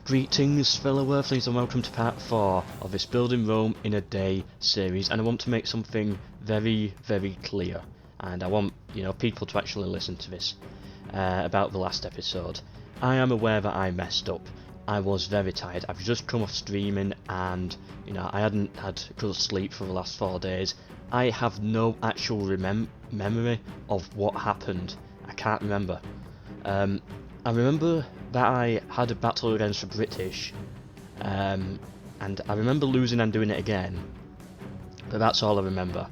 Greetings fellow earthlings and welcome to part 4 of this Building Rome in a Day series, and I want to make something very clear, and I want people to actually listen to this about the last episode. I am aware that I messed up. I was very tired. I've just come off streaming and I hadn't had good sleep for the last 4 days. I have no actual memory of what happened. I can't remember. I remember that I had a battle against the British, and I remember losing and doing it again, but that's all I remember.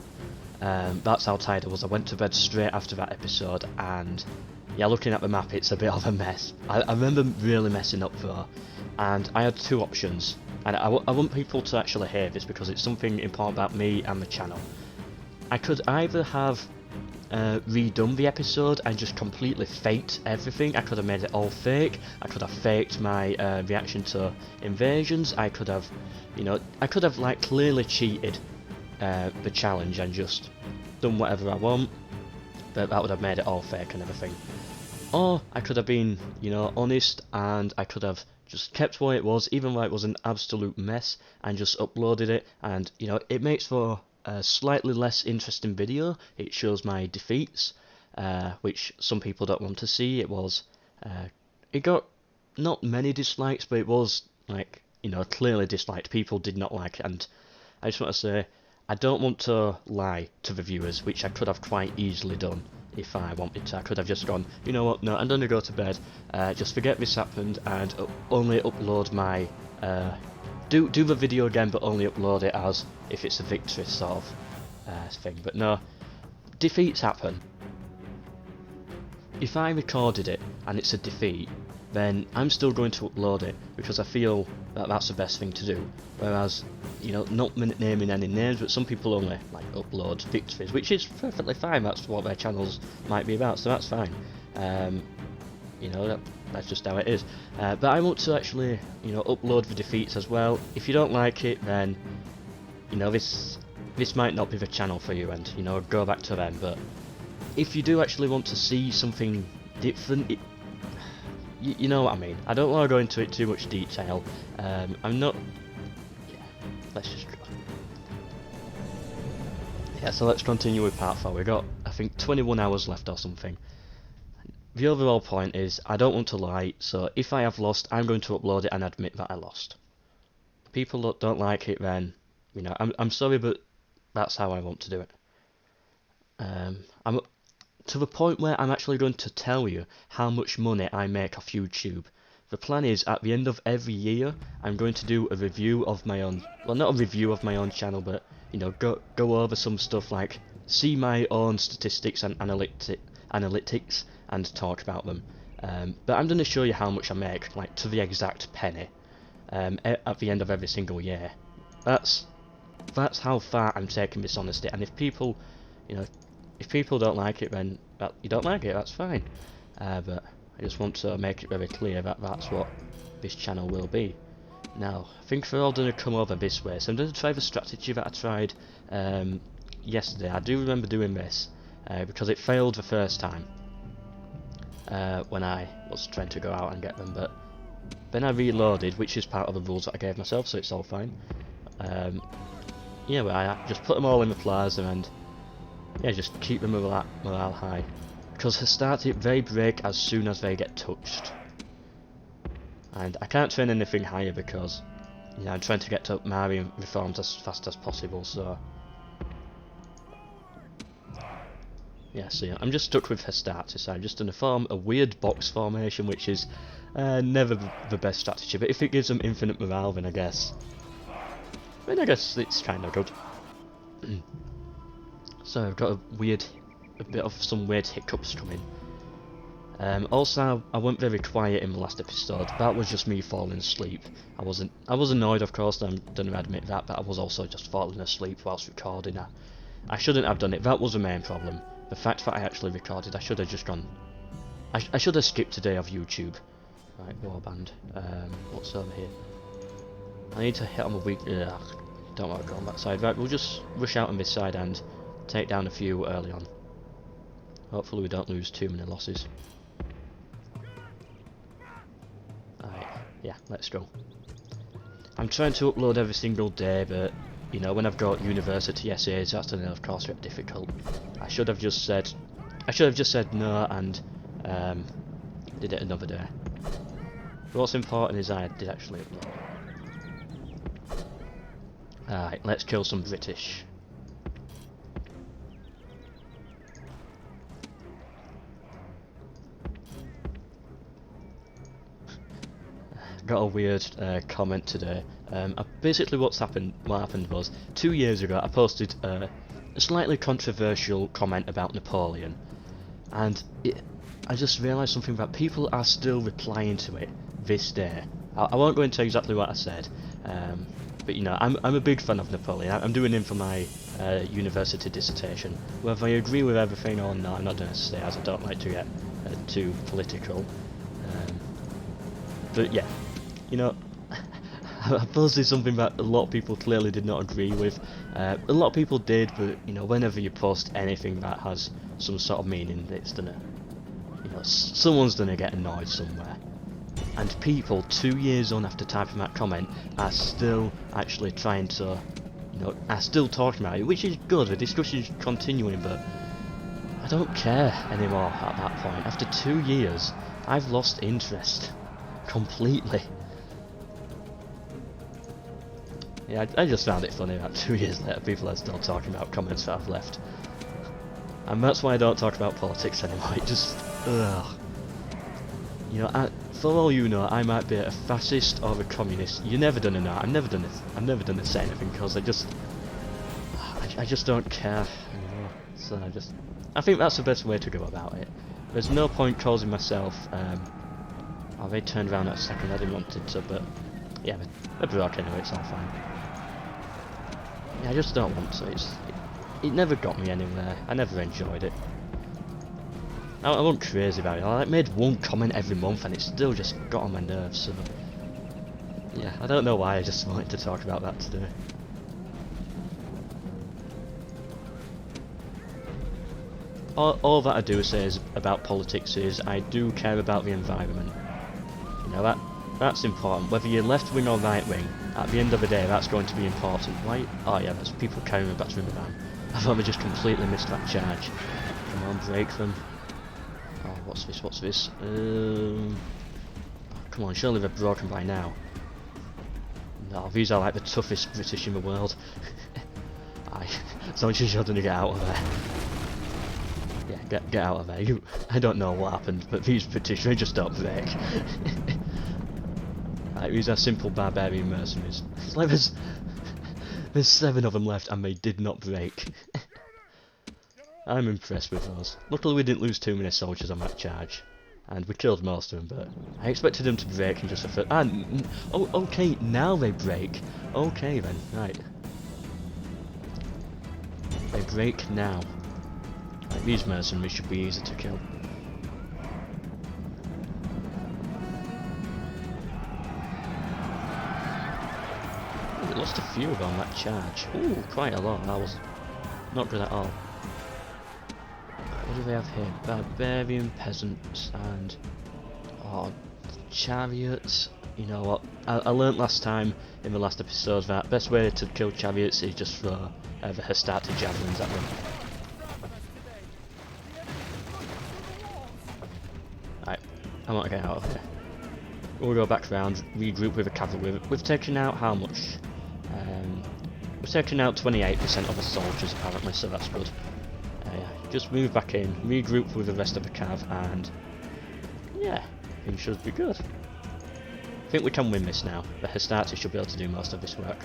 That's how tired I was. I went to bed straight after that episode, and yeah, looking at the map it's a bit of a mess. I remember really messing up though, and I had two options, and I want people to actually hear this because it's something important about me and the channel. I could either have redone the episode and just completely faked everything. I could have made it all fake. I could have faked my reaction to invasions. I could have, like clearly cheated the challenge and just done whatever I want, but that would have made it all fake and everything. Or I could have been, honest, and I could have just kept what it was, even though it was an absolute mess, and just uploaded it, and it makes for a slightly less interesting video. It shows my defeats, which some people don't want to see. It got not many dislikes, but it was clearly disliked. People did not like it, and I just want to say I don't want to lie to the viewers, which I could have quite easily done if I wanted to. I could have just gone, you know what, no, I'm gonna go to bed, just forget this happened and only upload my do the video again, but only upload it as if it's a victory sort of thing. But no, defeats happen. If I recorded it and it's a defeat, then I'm still going to upload it because I feel that that's the best thing to do. Whereas, not naming any names, but some people only upload victories, which is perfectly fine. That's what their channels might be about, so that's fine. That's just how it is. But I want to actually, upload the defeats as well. If you don't like it, then this might not be the channel for you, and go back to them. But if you do actually want to see something different, you know what I mean. I don't want to go into it too much detail. I'm not. Yeah, let's just. Yeah, so let's continue with part 4. We got, I think, 21 hours left or something. The overall point is, I don't want to lie, so if I have lost, I'm going to upload it and admit that I lost. People that don't like it, then, I'm sorry, but that's how I want to do it. I'm to the point where I'm actually going to tell you how much money I make off YouTube. The plan is, at the end of every year, I'm going to do a review of my own, well, not a review of my own channel, but, go over some stuff, like, see my own statistics and analytics, and talk about them. But I'm going to show you how much I make, to the exact penny, at the end of every single year. That's how far I'm taking this honesty. And if people, if people don't like it, then you don't like it. That's fine. But I just want to make it very clear that that's what this channel will be. Now, I think we're all going to come over this way, so I'm going to try the strategy that I tried yesterday. I do remember doing this because it failed the first time. When I was trying to go out and get them, but then I reloaded, which is part of the rules that I gave myself, so it's all fine. But I just put them all in the plaza and just keep the morale high, because they break as soon as they get touched, and I can't train anything higher because I'm trying to get to Marian reforms as fast as possible. So yeah, so I'm just stuck with Hestartis. I'm just going to form a weird box formation, which is never the best strategy, but if it gives them infinite morale, then I guess it's kind of good. So I've got a bit of some weird hiccups coming. Also, I went very quiet in the last episode. That was just me falling asleep. I was annoyed, of course, I'm going to admit that, but I was also just falling asleep whilst recording. I shouldn't have done it. That was the main problem. The fact that I actually recorded, I should have just gone. I should have skipped a day of YouTube. Right, warband. What's over here? I need to hit on the weak. Don't want to go on that side. Right, we'll just rush out on this side and take down a few early on. Hopefully we don't lose too many losses. Right, Yeah, let's go. I'm trying to upload every single day, but you know, when I've got university essays, that's then of course a bit difficult. I should have just said no and did it another day. But what's important is I did actually upload. Alright, let's kill some British. Got a weird comment today. Basically what happened was 2 years ago I posted a slightly controversial comment about Napoleon, and I just realised something about people are still replying to it this day. I won't go into exactly what I said, but you know, I'm a big fan of Napoleon. I'm doing him for my university dissertation. Whether I agree with everything or not, I'm not going to say, as I don't like to get too political. But yeah, you know, I posted something that a lot of people clearly did not agree with. A lot of people did, but you know, whenever you post anything that has some sort of meaning, it's gonna, you know, someone's gonna get annoyed somewhere. And people 2 years on after typing that comment are still actually trying to, you know, are still talking about it, which is good. The discussion is continuing, but I don't care anymore at that point. After 2 years, I've lost interest completely. Yeah, I just found it funny that 2 years later people are still talking about comments that I've left. And that's why I don't talk about politics anymore. It just, ugh. You know, for all you know, I might be a fascist or a communist. You're never gonna know. I've never done to say anything because I just don't care anymore. So I think that's the best way to go about it. There's no point causing myself. Oh, they turned around at a second. I didn't want it to, but yeah, they're broke anyway. It's all fine. Yeah, I just don't want to. It never got me anywhere. I never enjoyed it. I wasn't crazy about it. I made one comment every month and it still just got on my nerves, so yeah, I don't know why, I just wanted to talk about that today. All that I do say is about politics is I do care about the environment. You know, that's important. Whether you're left wing or right wing, at the end of the day that's going to be important. Why? Oh yeah, there's people carrying a battery in the van. I thought they just completely missed that charge. Come on, break them. Oh, what's this? Come on, surely they're broken by now. No, these are like the toughest British in the world. So you're going to get out of there. Yeah, get out of there. I don't know what happened, but these British, they just don't break. Like, these are simple barbarian mercenaries. It's like there's 7 of them left and they did not break. I'm impressed with those. Luckily we didn't lose too many soldiers on that charge. And we killed most of them, but I expected them to break in just a first. Oh, okay, now they break. Okay then, right. They break now. Like, these mercenaries should be easy to kill. We lost a few on that charge. Ooh, quite a lot. That was not good at all. What do they have here? Barbarian, peasants, and chariots. You know what? I learnt last time in the last episode that best way to kill chariots is just throw the Hastati javelins at them. Right, I want to get out of here. We'll go back round, regroup with the cavalry. We've taken out how much? We've taken out 28% of the soldiers apparently, so that's good. Just move back in, regroup with the rest of the cav, and yeah, things should be good. I think we can win this now. The Hastati should be able to do most of this work.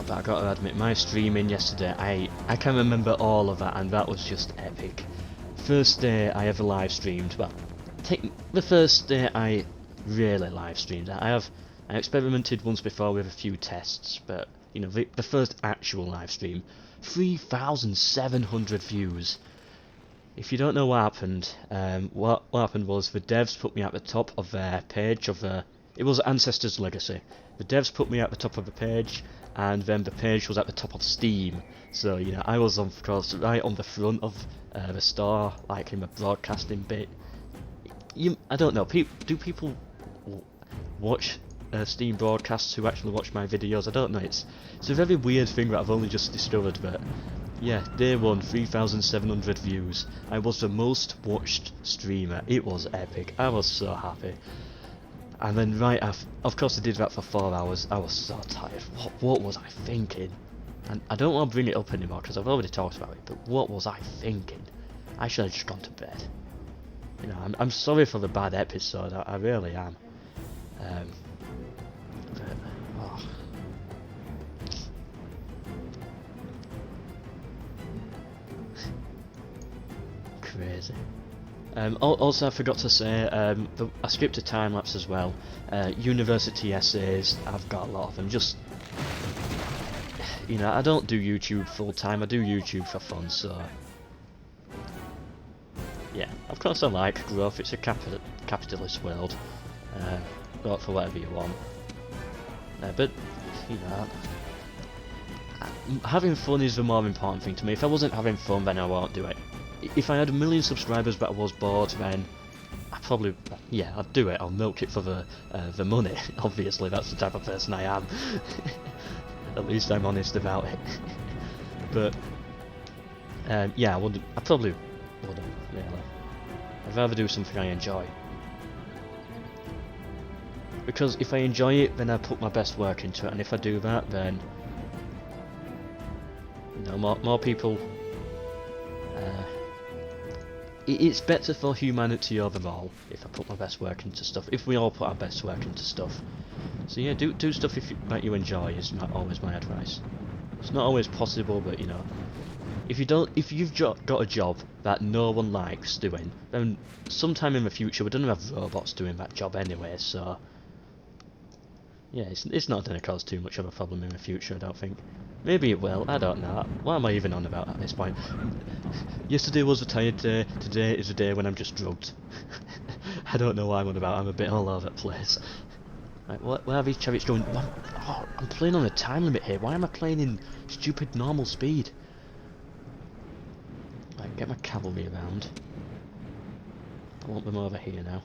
But I gotta admit, my streaming yesterday, I can remember all of that, and that was just epic. First day I ever live streamed, well, the first day I really live streamed. I experimented once before with a few tests, but you know, the first actual live stream, 3,700 views. If you don't know what happened, what happened was the devs put me at the top of their page of it was Ancestors Legacy. The devs put me at the top of the page, and then the page was at the top of Steam. So you know, I was of course right on the front of the store, like in the broadcasting bit. I don't know. Do people watch Steam broadcasts who actually watch my videos? I don't know. It's a very weird thing that I've only just discovered. But yeah, day one, 3,700 views. I was the most watched streamer. It was epic. I was so happy. And then right after, of course I did that for 4 hours. I was so tired. What was I thinking? And I don't want to bring it up anymore because I've already talked about it. But what was I thinking? I should have just gone to bed. You know, I'm sorry for the bad episode. I really am. But, oh. Crazy. Also, I forgot to say, I skipped a time lapse as well. University essays, I've got a lot of them. Just, you know, I don't do YouTube full time. I do YouTube for fun. So, yeah, of course I like growth. It's a capitalist world. Go out for whatever you want. But you know, having fun is the more important thing to me. If I wasn't having fun, then I won't do it. If I had 1 million subscribers but I was bored, then I probably, yeah, I'd do it. I'll milk it for the money. Obviously, that's the type of person I am. At least I'm honest about it. But yeah, I probably wouldn't really. I'd rather do something I enjoy. Because if I enjoy it, then I put my best work into it, and if I do that, then you know, more people. It's better for humanity overall if I put my best work into stuff. If we all put our best work into stuff. So yeah, do stuff that you enjoy is not always my advice. It's not always possible, but you know, if you've got a job that no one likes doing, then sometime in the future we're gonna have robots doing that job anyway. So yeah, it's not going to cause too much of a problem in the future, I don't think. Maybe it will, I don't know. What am I even on about at this point? Yesterday was a tired day, today is a day when I'm just drugged. I don't know what I'm on about, I'm a bit all over the place. Right, where are these chariots going? Oh, I'm playing on a time limit here, why am I playing in stupid normal speed? Right, get my cavalry around. I want them over here now.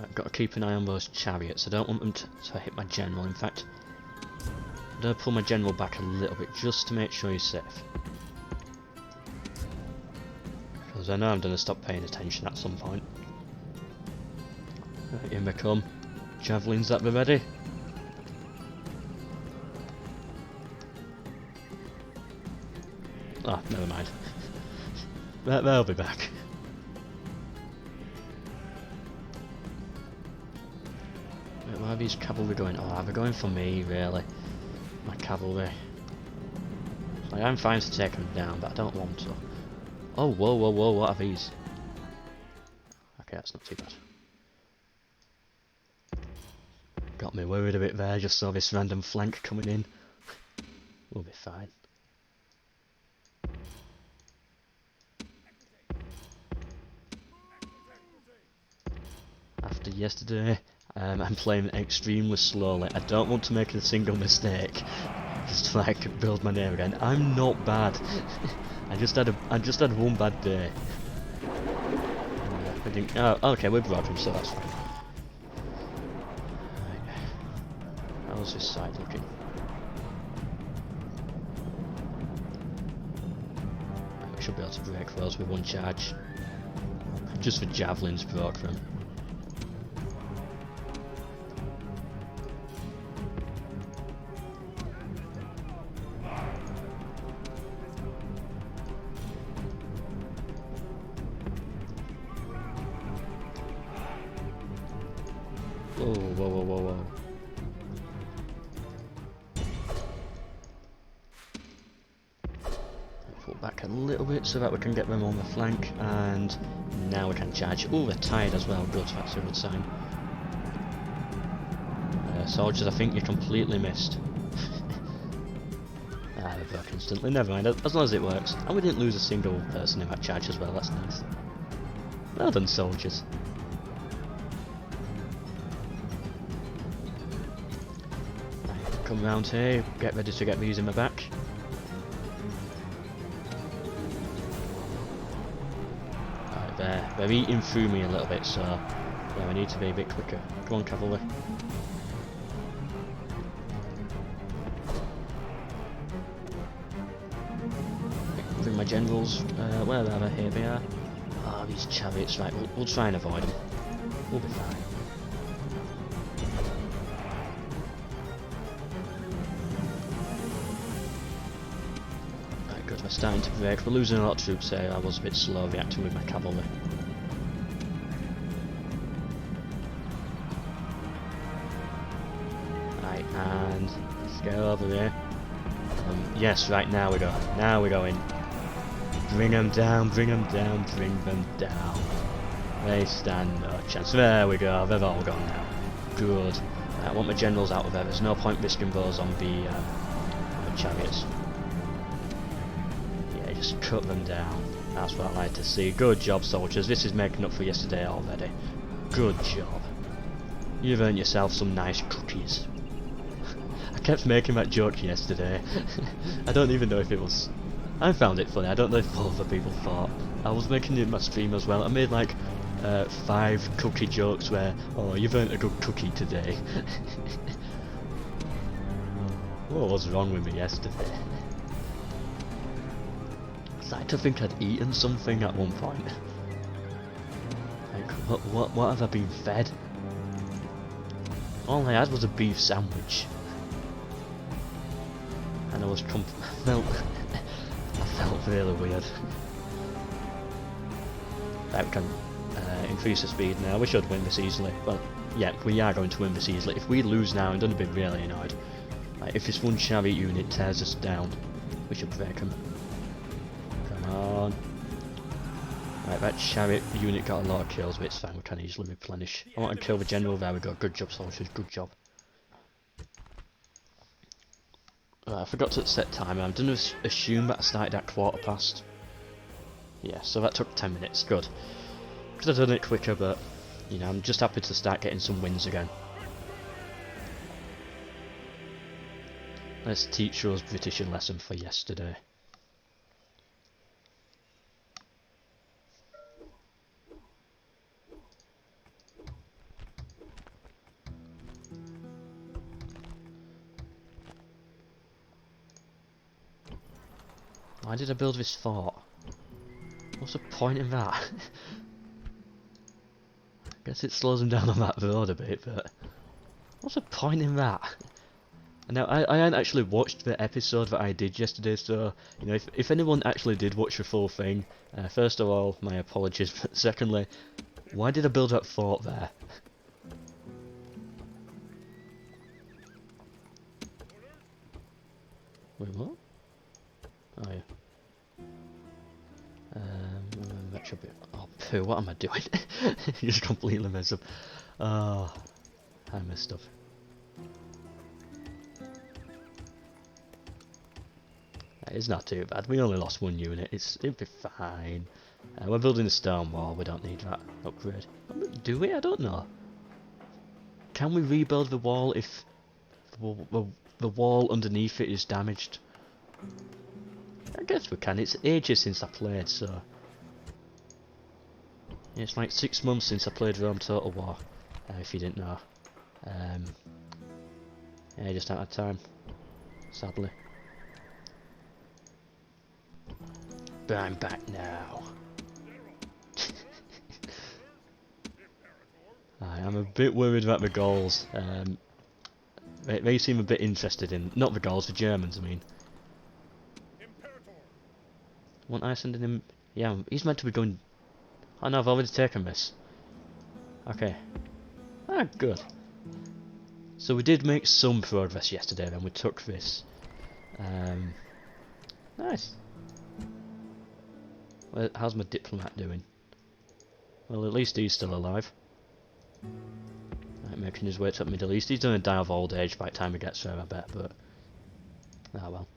I've got to keep an eye on those chariots. I don't want them to hit my general. In fact, I'm going to pull my general back a little bit just to make sure he's safe. Because I know I'm going to stop paying attention at some point. Right, in they come. Javelins at the ready. Oh, never mind. They'll be back. Where are these cavalry going? Oh, they're going for me, really. My cavalry. Like, I'm fine to take them down, but I don't want to. Oh, whoa, whoa, whoa, what are these? Okay, that's not too bad. Got me worried a bit there, just saw this random flank coming in. We'll be fine. After yesterday, I'm playing extremely slowly. I don't want to make a single mistake. Just to like build my name again. I'm not bad. I just had one bad day. I think. Oh, okay, we're broken, so that's fine. Right. How's this side looking? We should be able to break those with one charge. Just the javelins broke them. Whoa, whoa, whoa, whoa, whoa. Pull back a little bit so that we can get them on the flank, and now we can charge. Oh, they're tired as well, good, that's a good sign. Soldiers, I think you completely missed. They broke instantly, never mind, as long as it works. And we didn't lose a single person in that charge as well, that's nice. Well done, soldiers. come round here, get ready to get these in my back. Right there, they're eating through me a little bit, so yeah, I need to be a bit quicker. Come on, cavalry. Bring my generals, where are they? Here they are. Oh, these chariots, right, we'll try and avoid them. We'll be fine. Right, good, we're starting to break. We're losing a lot of troops here. I was a bit slow reacting with my cavalry. Right, and let's go over here. Yes, right, now we go. Now we're going. Bring them down, bring them down, bring them down. They stand no chance. There we go, they've all gone now. Good. I want my generals out of there. There's no point risking those on the chariots. Yeah, just cut them down. That's what I like to see. Good job, soldiers. This is making up for yesterday already. Good job. You've earned yourself some nice cookies. I kept making that joke yesterday. I don't even know if it was... I found it funny. I don't know if other people thought. I was making it in my stream as well. I made like 5 cookie jokes where, oh, you've earned a good cookie today. What was wrong with me yesterday? I started to think I'd eaten something at one point. Like, what have I been fed? All I had was a beef sandwich. And I was I felt really weird. Right, we can increase the speed now. We should win this easily. Well, yeah, we are going to win this easily. If we lose now, I'm going to be really annoyed. Right, if this one chariot unit tears us down, we should break them. Come on. Right, that chariot unit got a lot of kills, but it's fine. We can easily replenish. I want to kill the general. There we go. Good job, soldiers. Good job. I forgot to set timer. I'm going to assume that I started at 1:15. Yeah, so that took 10 minutes. Good. Could have done it quicker, but you know, I'm just happy to start getting some wins again. Let's teach us British a lesson for yesterday. Why did I build this fort? What's the point in that? I guess it slows them down on that road a bit, but what's the point in that? Now, I hadn't actually watched the episode that I did yesterday, so, you know, if anyone actually did watch the full thing, first of all, my apologies, but secondly, why did I build that fort there? Wait, what? Oh, yeah. That should be... Oh, poo, what am I doing? You just completely messed up. Oh, I messed up. It's not too bad. We only lost 1 unit. It'll be fine. We're building a stone wall. We don't need that upgrade. Do we? I don't know. Can we rebuild the wall if the wall underneath it is damaged? I guess we can. It's ages since I played, so... Yeah, it's like 6 months since I played Rome Total War, if you didn't know. Yeah, just out of time, sadly. But I'm back now. I'm a bit worried about the Gauls. They seem a bit interested in... Not the Gauls, the Germans, I mean. Want I sending him... Yeah, he's meant to be going... Oh no, I've already taken this. Okay. Ah, good. So we did make some progress yesterday then. We took this. Nice. Well, how's my diplomat doing? Well, at least he's still alive. Right, making his way to the Middle East. He's going to die of old age by the time he gets there, I bet, but... Ah, well.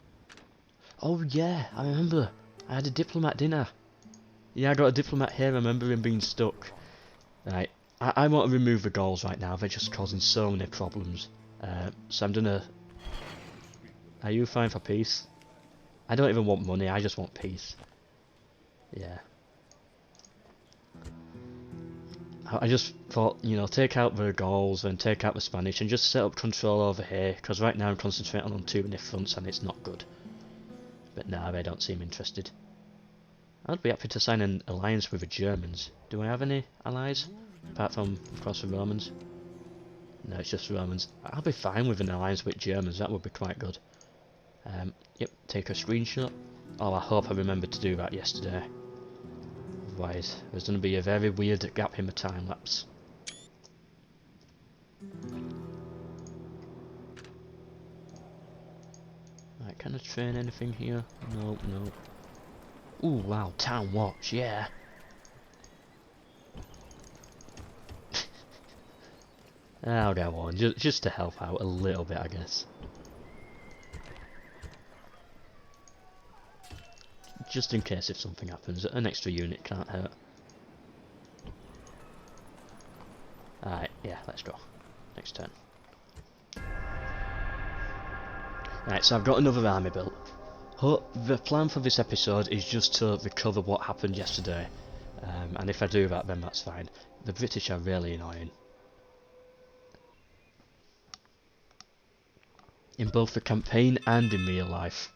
Oh yeah, I remember. I had a diplomat, didn't I? Yeah, I got a diplomat here. I remember him being stuck. Right, I want to remove the Gauls right now. They're just causing so many problems. So I'm gonna Are you fine for peace? I don't even want money, I just want peace. Yeah. I just thought, you know, take out the Gauls and take out the Spanish and just set up control over here, because right now I'm concentrating on too many fronts and it's not good. But nah, they don't seem interested. I'd be happy to sign an alliance with the Germans. Do I have any allies? Apart from, of course, the Romans? No, it's just Romans. I'll be fine with an alliance with Germans, that would be quite good. Yep, take a screenshot. Oh, I hope I remembered to do that yesterday. Otherwise, there's going to be a very weird gap in the time lapse. Right, can I train anything here? No, no. Ooh, wow, town watch, yeah. I'll get one, just to help out a little bit, I guess. Just in case if something happens, an extra unit can't hurt. Alright, yeah, let's go. Next turn. Right, so I've got another army built. The plan for this episode is just to recover what happened yesterday. And if I do that, then that's fine. The British are really annoying. In both the campaign and in real life.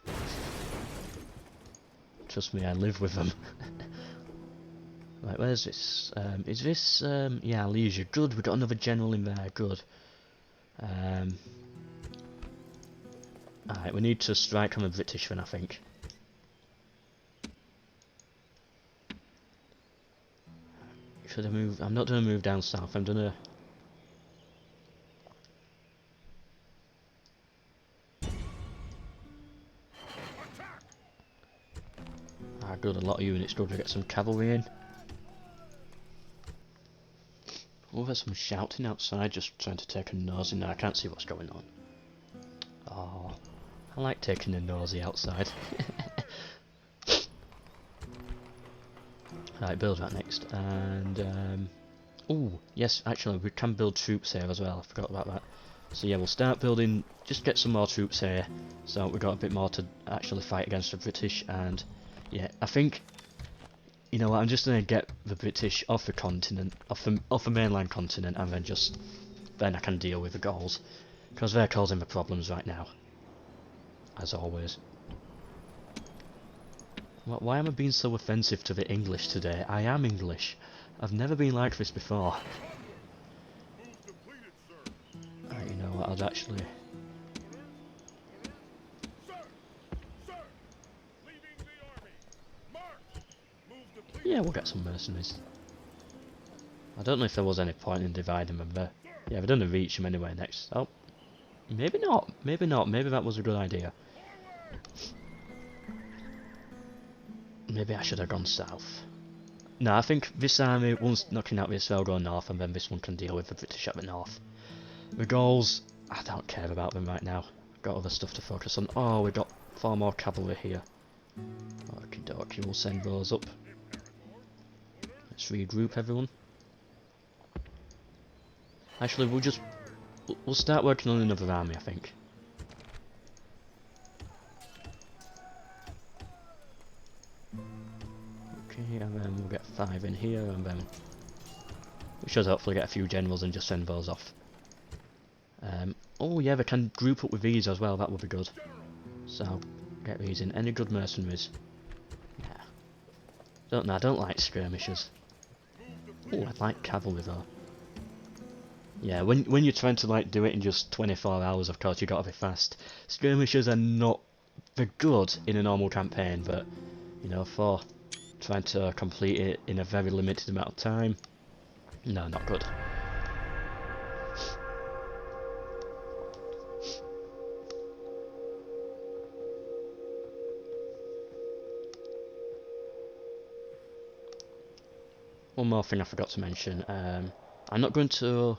Trust me, I live with them. Right, where's this? Is this, yeah, Leisure. Good, we got another general in there, good. Alright, we need to strike on the British then, I think. Should I move? I'm not gonna move down south, I'm gonna... Ah, good, a lot of units, good, we get some cavalry in. Oh, there's some shouting outside, just trying to take a nosy. Now I can't see what's going on. Oh, I like taking a nosy outside. Right, build that next. And, oh, yes, actually, we can build troops here as well. I forgot about that. So yeah, we'll start building, just get some more troops here. So we've got a bit more to actually fight against the British. And, yeah, I think... You know what, I'm just going to get the British off the continent, off the mainland continent, and then I can deal with the Gauls. Because they're causing the problems right now. As always. Why am I being so offensive to the English today? I am English. I've never been like this before. You know what, I'd actually... Yeah, we'll get some mercenaries. I don't know if there was any point in dividing them there. Yeah, we're going to reach them anyway next. Oh, maybe not. Maybe not. Maybe that was a good idea. Maybe I should have gone south. No, I think this army, once knocking out this, they'll go north, and then this one can deal with the British at the north. The Gauls, I don't care about them right now. Got other stuff to focus on. Oh, we've got 4 more cavalry here. Okie dokie, we'll send those up. Let's regroup everyone. Actually, we'll start working on another army, I think. Okay, and then we'll get 5 in here, and then we should hopefully get a few generals and just send those off. Oh yeah, they can group up with these as well, that would be good. So, get these in. Any good mercenaries? Yeah. I don't like skirmishers. Oh, I like cavalry though. Yeah, when you're trying to like do it in just 24 hours, of course you gotta be fast. Skirmishers are not... They're good in a normal campaign, but, you know, for trying to complete it in a very limited amount of time, no, not good. One more thing I forgot to mention. I'm not going to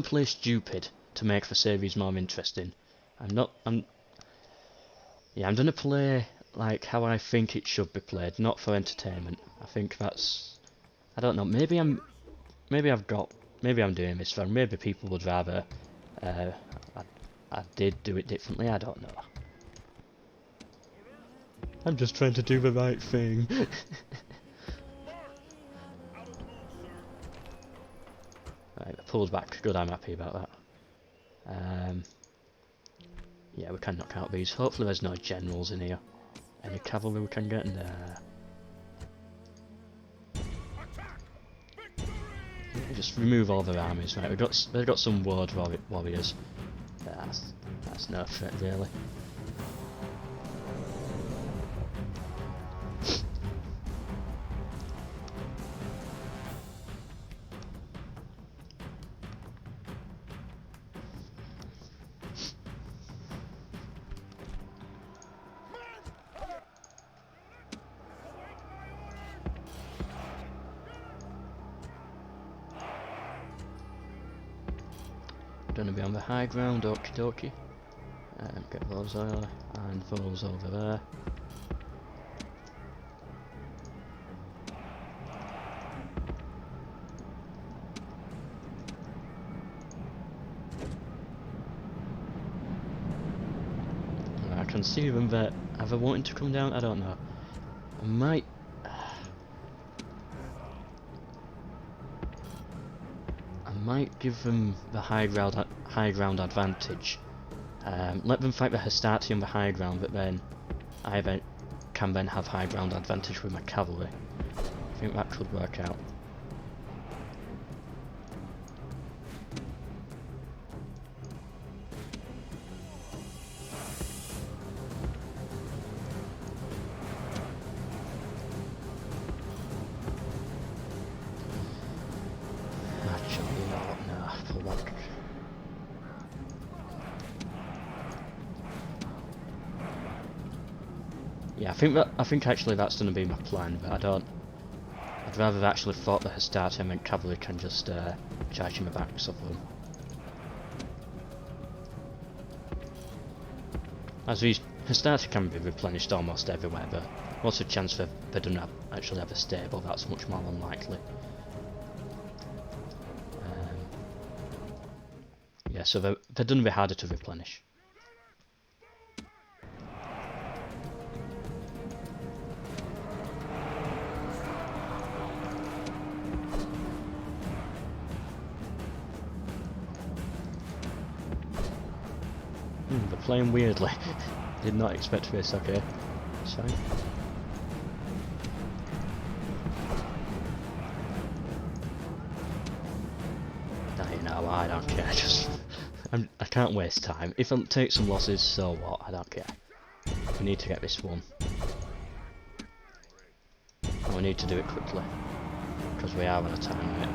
play stupid to make the series more interesting. I'm going to play like how I think it should be played, not for entertainment. I think that's... I don't know, maybe I'm doing this wrong. Maybe people would rather I did do it differently, I don't know. I'm just trying to do the right thing. Right, the pull's back. Good, I'm happy about that. Yeah, we can knock out these. Hopefully there's no generals in here. Any cavalry we can get in there. Just remove all their armies. Right, they've got some warriors. That's no threat really. Gonna be on the high ground, okie dokie. Get those there, and those over there. I can see them there. Are they wanting to come down? I don't know. I might... I might give them the high ground advantage. Let them fight the Hastati on the high ground, but then I can then have high ground advantage with my cavalry. I think that could work out. Actually, no, pull back. Yeah, I think actually that's going to be my plan, but I don't. I'd rather have actually fought the Hastati and then cavalry can just charge in the backs of them. As these Hastati can be replenished almost everywhere, but what's the chance that they don't actually have a stable? That's much more unlikely. Yeah, so they're going to be harder to replenish. They're playing weirdly. Did not expect this, okay. Sorry. You know, I don't care, I can't waste time. If I take some losses, so what, I don't care. We need to get this one. And we need to do it quickly. Because we are on a time limit.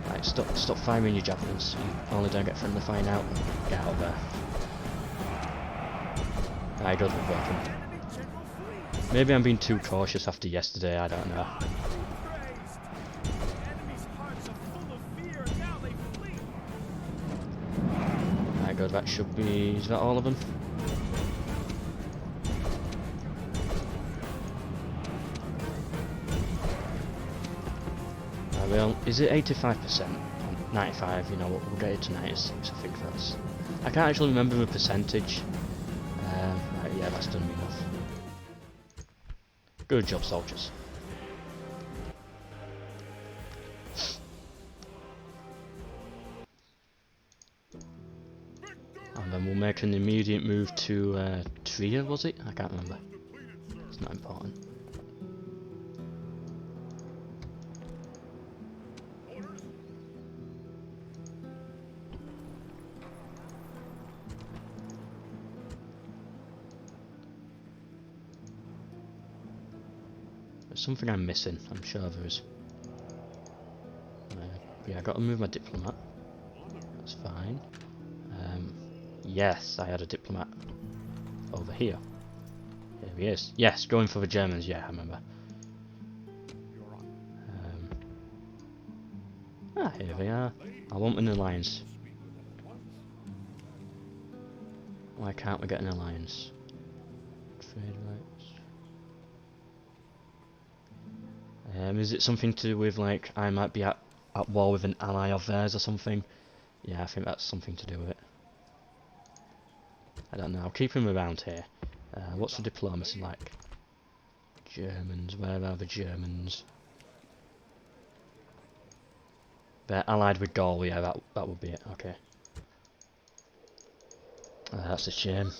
Right, stop firing your javelins. You only don't get friendly fire now. Get out of there. Right, good with weapon. Maybe I'm being too cautious after yesterday, I don't know. Right, good, that should be... is that all of them? Well, is it 85%? 95, you know what, we'll get it to 96, I think that's... I can't actually remember the percentage. Right, yeah, that's done me enough. Good job, soldiers. And then we'll make an immediate move to Trier, was it? I can't remember. It's not important. There's something I'm missing, I'm sure there is. Yeah, I got to move my diplomat. That's fine. Yes, I had a diplomat over here. Here he is. Yes, going for the Germans, yeah, I remember. Here they are. I want an alliance. Why can't we get an alliance? Trade rights. Is it something to do with, like, I might be at war with an ally of theirs or something? Yeah, I think that's something to do with it. I don't know, I'll keep him around here. What's the diplomacy like? Germans, where are the Germans? They're allied with Gaul, yeah, that would be it, okay. That's a shame.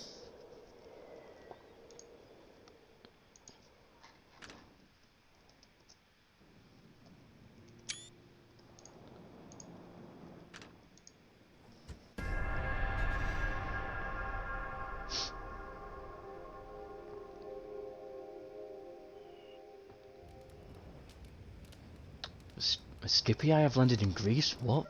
Skippy, I have landed in Greece? What?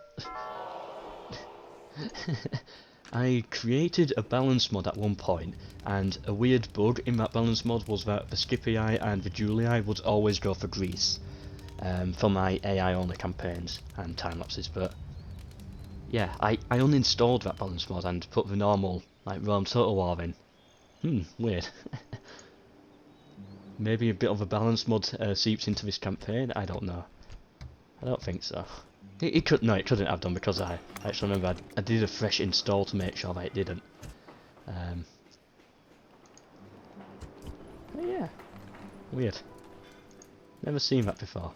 I created a balance mod at one point, and a weird bug in that balance mod was that the Skippy and the Julii would always go for Greece for my AI only campaigns and time lapses, but yeah, I uninstalled that balance mod and put the normal, like Rome Total War in. Weird. Maybe a bit of a balance mod seeps into this campaign, I don't know. I don't think so. It couldn't have done because I actually remember I did a fresh install to make sure that it didn't. But yeah, weird. Never seen that before.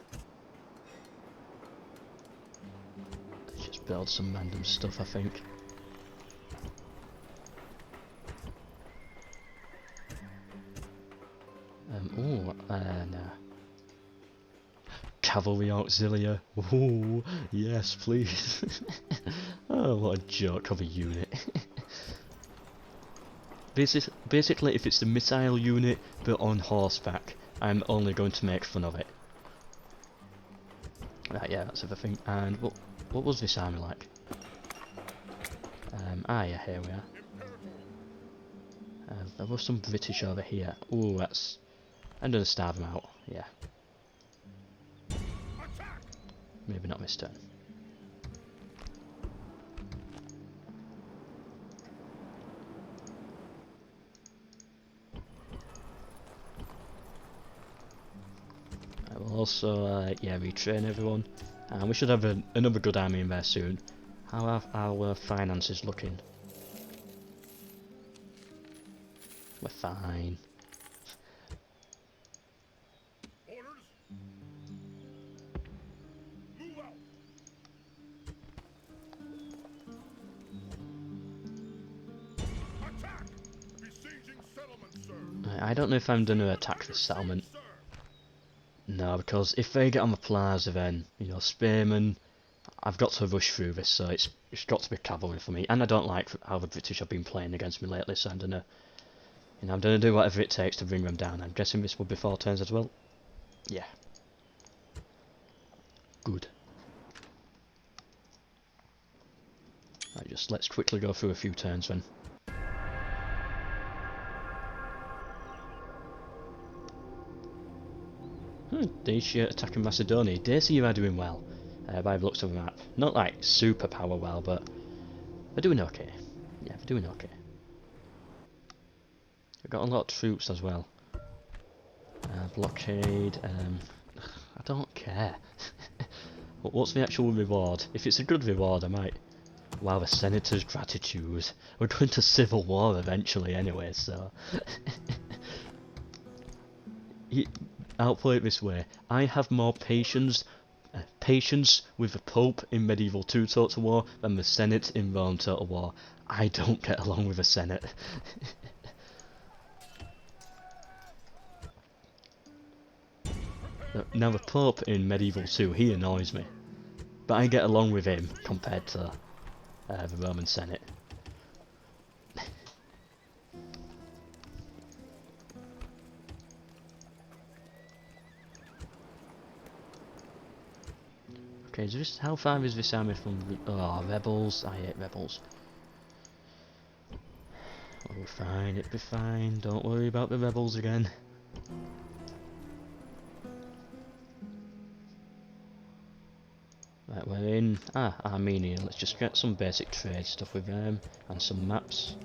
Let's just build some random stuff, I think. No. Cavalry Auxilia. Ooh, yes, please. Oh, what a joke of a unit. Basically, if it's the missile unit but on horseback, I'm only going to make fun of it. Right, yeah, that's everything. And what was this army like? Yeah, here we are. There was some British over here. Ooh, I'm gonna starve them out, yeah. Maybe not this turn. I will also, retrain everyone. And we should have another good army in there soon. How are our finances looking? We're fine. I don't know if I'm going to attack this settlement. No, because if they get on the plaza then, spearmen, I've got to rush through this, so it's got to be cavalry for me. And I don't like how the British have been playing against me lately, so I'm gonna do whatever it takes to bring them down. I'm guessing this will be 4 turns as well. Yeah. Good. Right, let's quickly go through a few turns then. Dacia attacking Macedonia. Dacia are doing well, by the looks of the map. Not like super power well, but they're doing okay. Yeah, they're doing okay. They've got a lot of troops as well. Blockade, I don't care. What's the actual reward? If it's a good reward, I might. Wow, the Senator's gratitude. We're going to civil war eventually anyway, so... I'll put it this way. I have more patience with the Pope in Medieval 2 Total War than the Senate in Rome Total War. I don't get along with the Senate. Now the Pope in Medieval 2, he annoys me. But I get along with him compared to the Roman Senate. Okay, how far is this army from... Oh, rebels. I hate rebels. It'll be fine, it'll be fine. Don't worry about the rebels again. Right, we're in Armenia. Let's just get some basic trade stuff with them and some maps.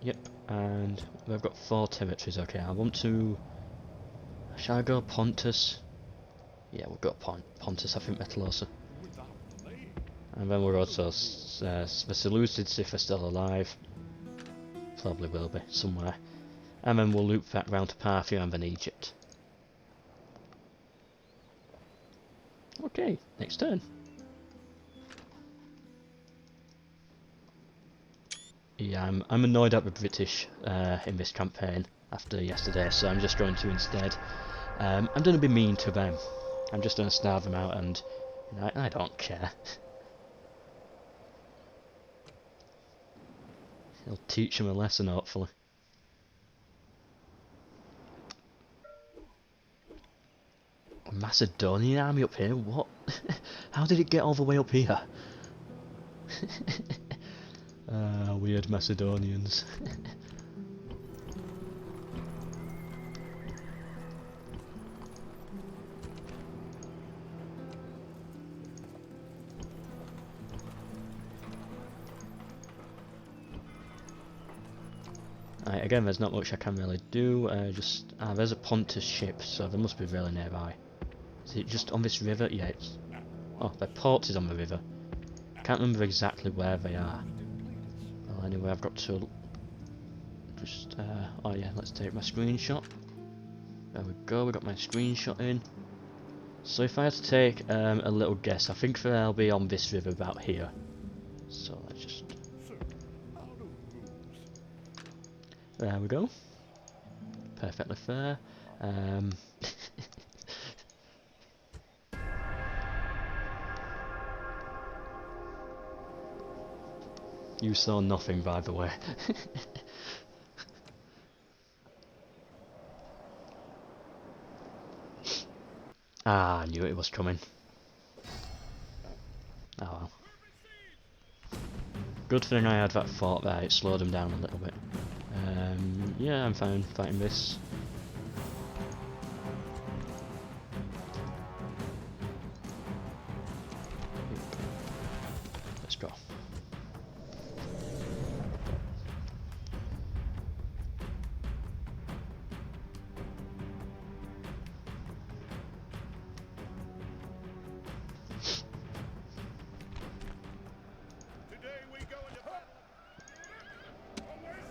Yep, and we've got 4 territories. Okay, I want to... Shall I go Pontus? Yeah, we'll go Pontus. I think Metalosa. And then we'll go to the Seleucids if they're still alive. Probably will be, somewhere. And then we'll loop back round to Parthia and then Egypt. Okay, next turn. Yeah, I'm annoyed at the British in this campaign after yesterday, so I'm just going to instead... I'm going to be mean to them. I'm just going to starve them out and... You know, I don't care. It'll teach them a lesson, hopefully. A Macedonian army up here? What? How did it get all the way up here? Weird Macedonians. Right, again, there's not much I can really do. There's a Pontus ship, so they must be really nearby. Is it just on this river? Yeah, it's... Oh, their port is on the river. Can't remember exactly where they are. Well, anyway, I've got to... Just, oh yeah, let's take my screenshot. There we go, we got my screenshot in. So if I had to take a little guess, I think they'll be on this river about here. So let's just... There we go. Perfectly fair. You saw nothing, by the way. Ah, I knew it was coming. Oh well. Good thing I had that fort there, it slowed him down a little bit. Yeah, I'm fine fighting this. Let's go.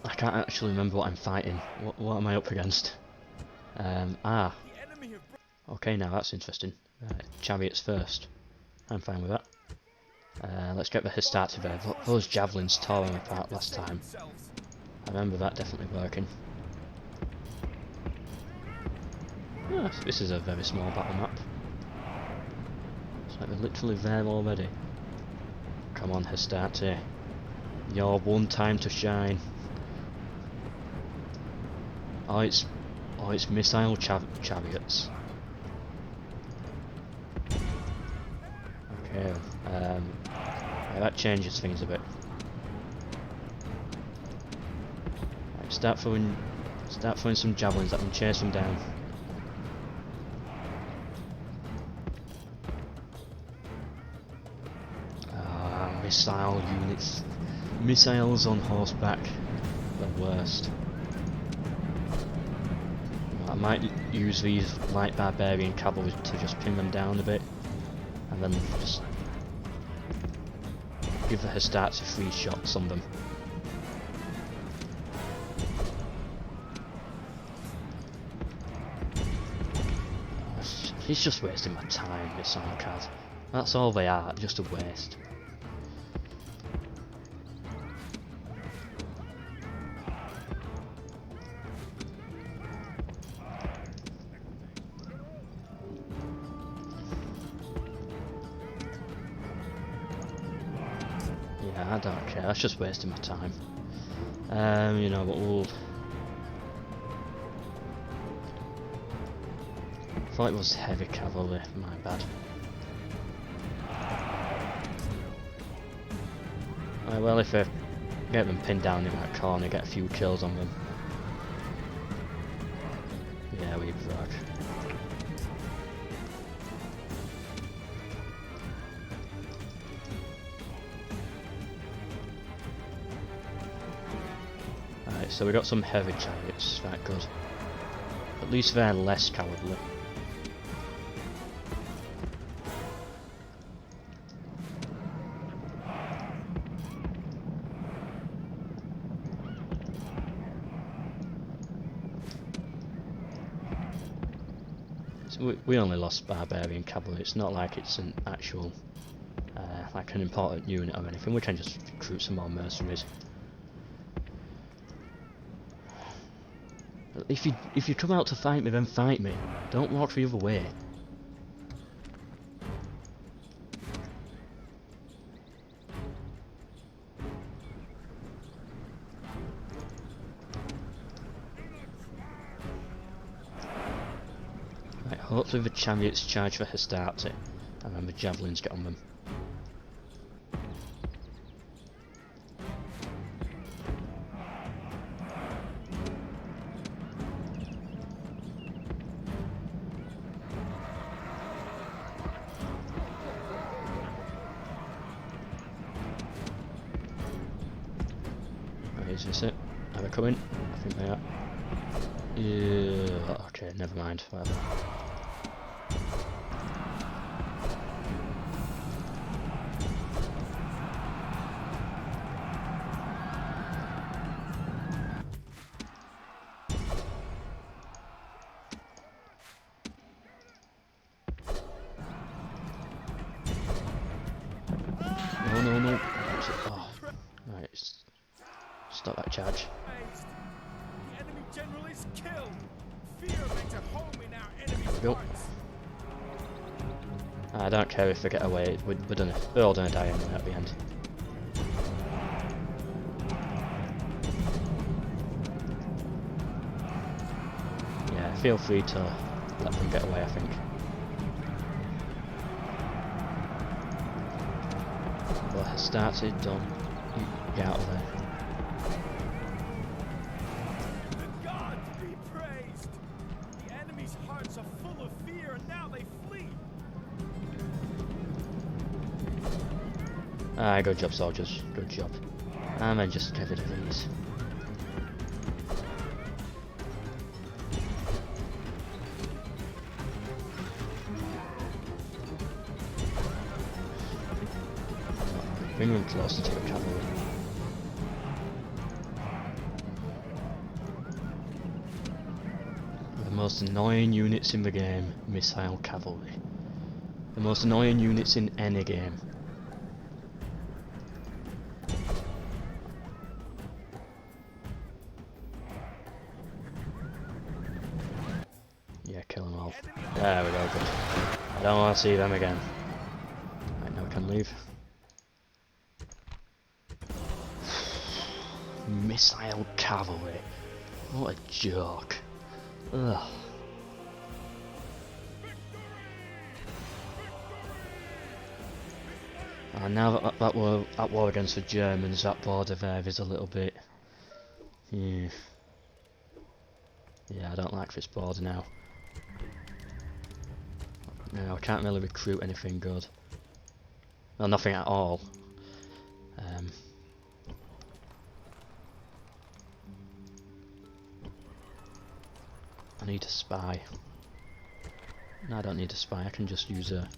I can't actually remember what I'm fighting. What am I up against? Okay, now that's interesting. Chariots first. I'm fine with that. Let's get the Hastati there. Those javelins tore them apart last time. I remember that definitely working. Ah, this is a very small battle map. It's like they're literally there already. Come on, Hastati. Your one time to shine. Oh, it's missile chariots. Okay, yeah, that changes things a bit. Right, start throwing some javelins that can chase them down. Missile units, missiles on horseback, the worst. I might use these light barbarian cavalry to just pin them down a bit, and then just give the Hastati free shots on them. He's just wasting my time, this Arcad. That's all they are, just a waste. Yeah, I don't care, that's just wasting my time. You know, but we'll... I thought it was heavy cavalry, my bad. Well, if I get them pinned down in that corner, get a few kills on them. Yeah, we rock. Alright, so we got some heavy chariots, that good. At least they're less cowardly. we only lost barbarian cavalry. It's not like it's an actual like an important unit or anything. We can just recruit some more mercenaries. If you come out to fight me, then fight me. Don't walk the other way. Right, hopefully the chariots charge for Hastati, and then the javelins get on them. Is this it? Are they coming? I think they are. Yeah, okay, never mind. Whatever. No. Oh, right. Stop that charge. The enemy general is killed. Fear makes a home in our enemy's hearts. I don't care if they get away. We're all gonna die anyway at the end. Yeah, feel free to let them get away. I think. But has started. Don't get out of there. Are full of fear and now they flee. Ah, good job, soldiers. Good job. And then just get rid of these. Bring them closer to the cavalry. The most annoying units in the game, missile cavalry. The most annoying units in any game. Yeah, kill them all. There we go, good. I don't want to see them again. Right, now we can leave. Missile cavalry. What a joke. Ugh. And now that we're at war against the Germans, that border there is a little bit... Yeah, I don't like this border now. No, I can't really recruit anything good. Well, nothing at all. I need a spy. No, I don't need a spy. I can just use a...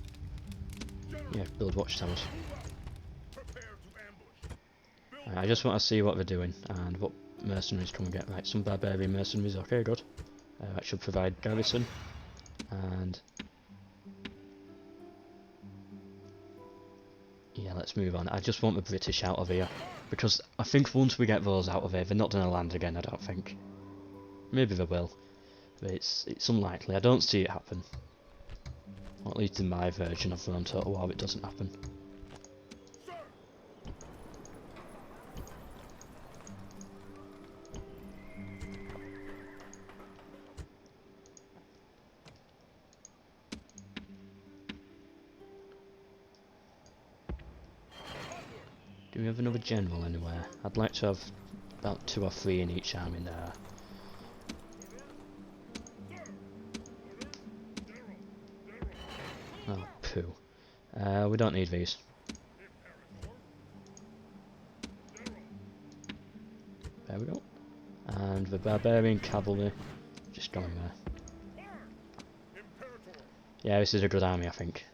Yeah, build watchtowers. I just want to see what they're doing and what mercenaries can we get. Right, some barbarian mercenaries. Okay, good. That should provide garrison. And... yeah, let's move on. I just want the British out of here. Because I think once we get those out of here, they're not going to land again, I don't think. Maybe they will. But it's unlikely. I don't see it happen. Or at least in my version of Rome Total War, it doesn't happen. Do we have another general anywhere? I'd like to have about 2 or 3 in each army there. Oh, poo. We don't need these. There we go. And the barbarian cavalry, just going there. Yeah, this is a good army, I think.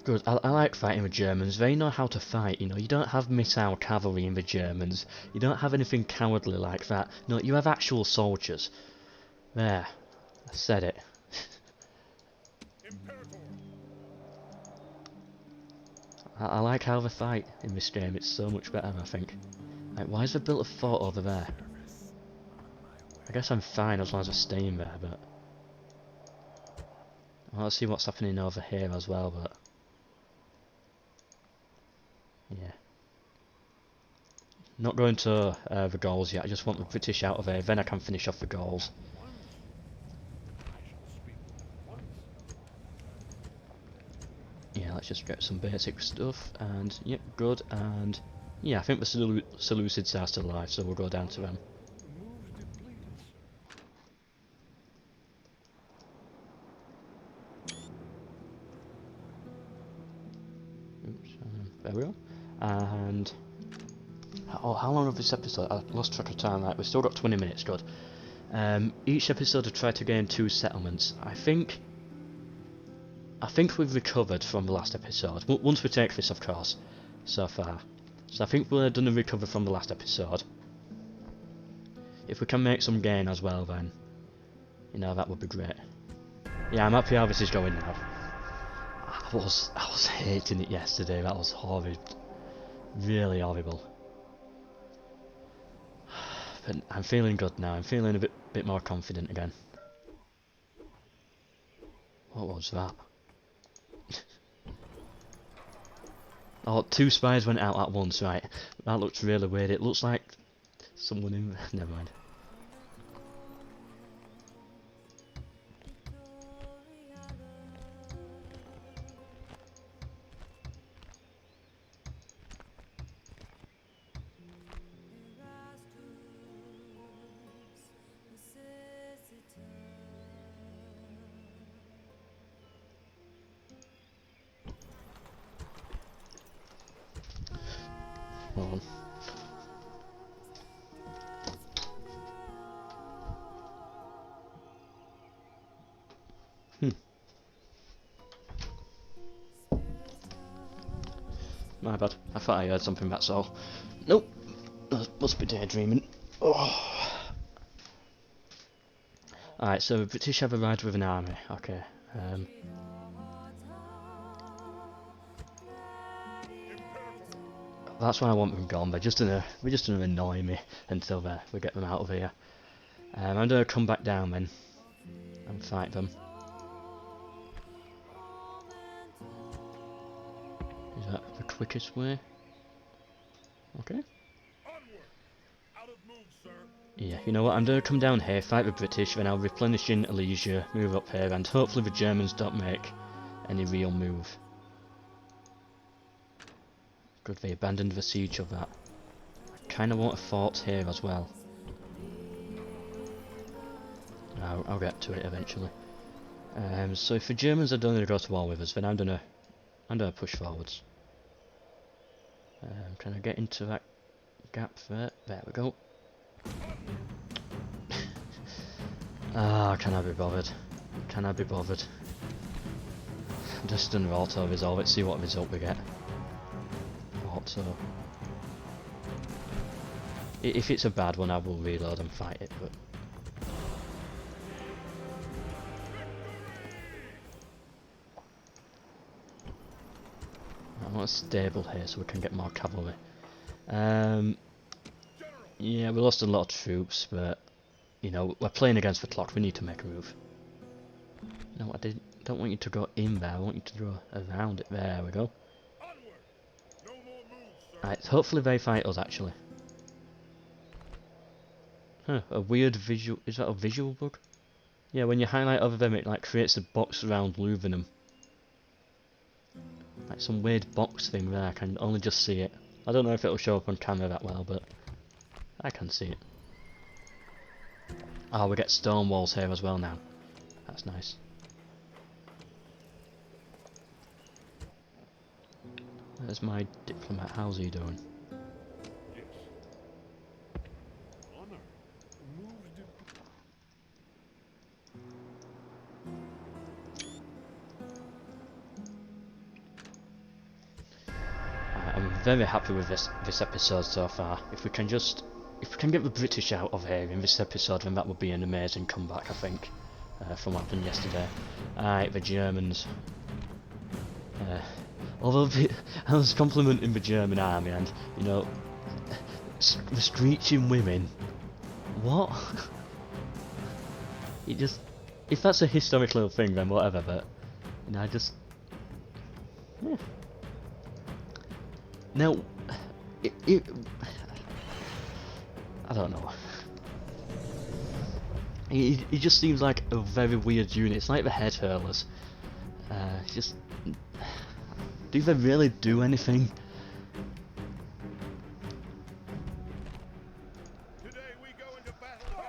Good. I like fighting with Germans. They know how to fight, you know. You don't have missile cavalry in the Germans. You don't have anything cowardly like that. No, you have actual soldiers. There. I said it. Imperator. I like how they fight in this game. It's so much better, I think. Like, why is there built a fort over there? I guess I'm fine as long as I stay in there, but... I want to see what's happening over here as well, but... Yeah. Not going to the goals yet, I just want the British out of here, then I can finish off the goals. Yeah, let's just get some basic stuff, and yep, good, and yeah, I think the Seleucids are still alive, so we'll go down to them. Oops, there we go. And oh, how long of this episode? I lost track of time. Right, we've still got 20 minutes. Good. Each episode I've tried to gain 2 settlements. I think we've recovered from the last episode. Once we take this, of course, so far. So I think we're done to recover from the last episode. If we can make some gain as well, then you know that would be great. Yeah, I'm happy how this is going now. I was hating it yesterday. That was horrid, really horrible. But I'm feeling good now. I'm feeling a bit more confident again. What was that? Oh, 2 spies went out at once, right. That looks really weird. It looks like someone in there. Never mind. Hold on. My bad. I thought I heard something, that's all. Nope. Must be daydreaming. Oh. Alright, so the British have arrived with an army. Okay. That's why I want them gone. They're just gonna annoy me until we get them out of here. I'm gonna come back down then and fight them. Is that the quickest way? Okay. Yeah, you know what, I'm gonna come down here, fight the British, then I'll replenish in Elysia, move up here, and hopefully the Germans don't make any real move. Good, they abandoned the siege of that. I kinda want a fort here as well. I'll get to it eventually. So if the Germans are going to go to war with us, then I'm gonna push forwards. Can I get into that gap there? There we go. Can I be bothered? Can I be bothered? Just an auto resolve it, see what result we get. Auto. If it's a bad one, I will reload and fight it, but... I want a stable here so we can get more cavalry. Yeah, we lost a lot of troops, but you know, we're playing against the clock, we need to make a move. No, I don't want you to go in there, I want you to go around it. There we go. Right, hopefully they fight us actually. Huh, a weird visual, is that a visual bug? Yeah, when you highlight over them it like creates a box around Luvenham. Like some weird box thing there, I can only just see it. I don't know if it'll show up on camera that well, but I can see it. Oh, we get stone walls here as well now. That's nice. There's my diplomat, how's he doing? very happy with this episode so far. If we can get the British out of here in this episode, then that would be an amazing comeback, I think, from what happened yesterday. Alright, the Germans. Although I was complimenting the German army, and you know, the screeching women. What? It just, if that's a historical thing, then whatever. But you know, I just. Yeah. Now, I don't know. It just seems like a very weird unit. It's like the head hurlers. Just, do they really do anything?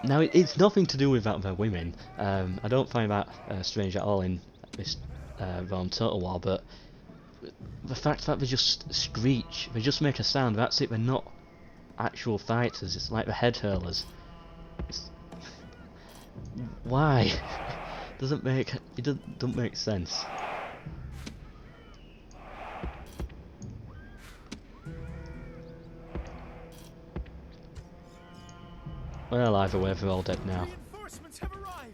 Now, it's nothing to do with that they're women. I don't find that strange at all in this Rome Total War, but the fact that they just screech, they just make a sound, that's it, they're not actual fighters, it's like the head hurlers. Why? Doesn't make sense. Well, either way, they're all dead now. Reinforcements have arrived,